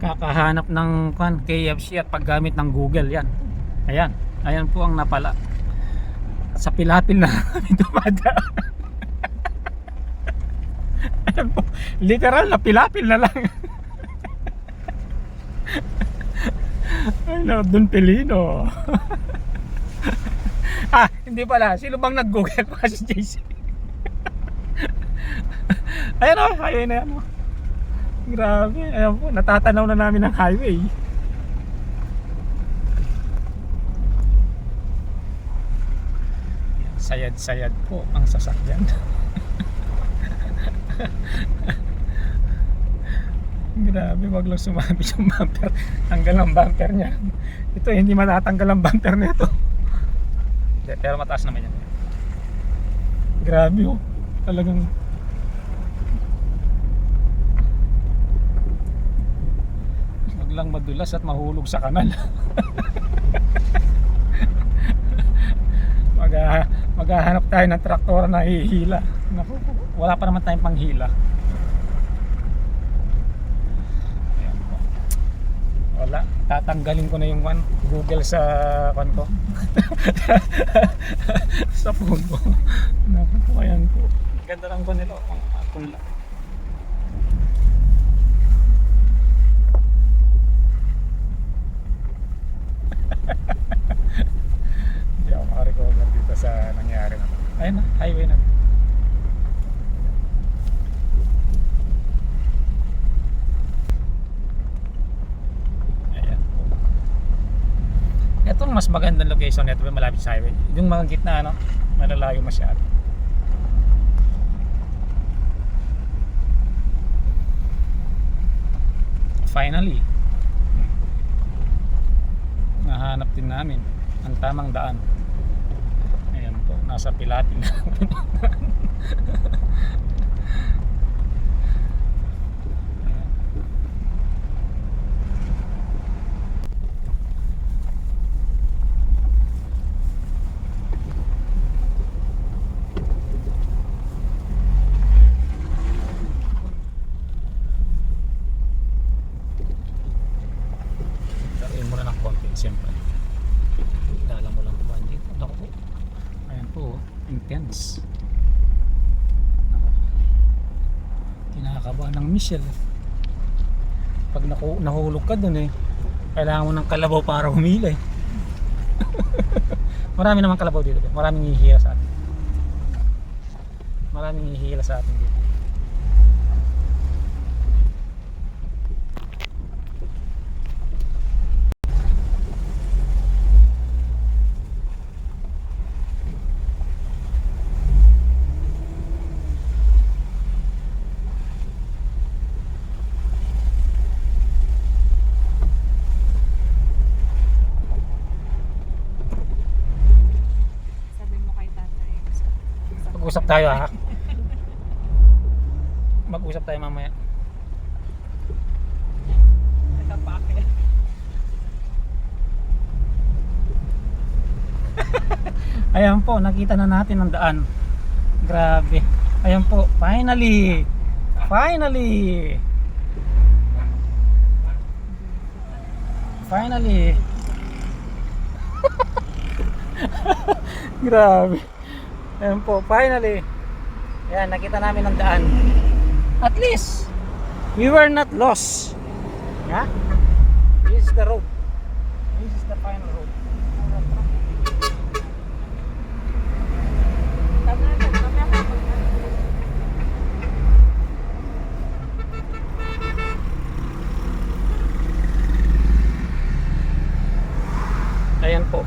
Kakahanap ng KFC at paggamit ng Google yan. Ayan. Ayan po ang napala. Sa pilapil na kami dumadaan. Ayan po. Literal na pilapil na lang. Ay no, Don Pelino. Hindi pala. Sino bang nag-google pa si JC? Ayan o, highway na yan o. Grabe, ayan po, natatanaw na namin ang highway. Sayad-sayad po ang sasakyan. Grabe, wag lang sumabit yung bumper. Tanggal ang bumper niya. Ito hindi matatanggal ang bumper nito. Pero mataas naman yan. Grabe oh. Talagang wag lang madulas at mahulog sa kanal. Maghahanap tayo ng traktora na hihila. Naku, wala pa naman tayong panghila. Ayan po. Wala, tatanggalin ko na yung Google sa ko. Sa phone ko. Naku po, ayan po. Ganda lang ko nila. Kunla. Hindi ako makarecover dito sa nangyari na. Ayun na, highway na. Ayan po. Itong mas magandang location nito, malapit sa highway. Yung mga gitna, ano, malalayo masyado. Finally, nahanap din namin ang tamang daan. Ayan po, nasa Pilapil na. Taruin mo na ng konti, siyempre. Dala mo lang ba dito? Naku, ayan po, intense. Kinakabahan ng Michelle. Pag nahulog ka dun kailangan mo ng kalabaw para humila Marami naman kalabaw dito. Maraming hihila sa atin. Maraming hihila sa atin dito. Mag-usap tayo ha. Mag-usap tayo mamaya. Ayan po, nakita na natin ang daan. Grabe. Ayan po, finally. Finally. Finally. Grabe. Ayan po, finally. Ayan, nakita namin ang daan. At least, we were not lost. Yeah? This is the road. This is the final road. Ayan po.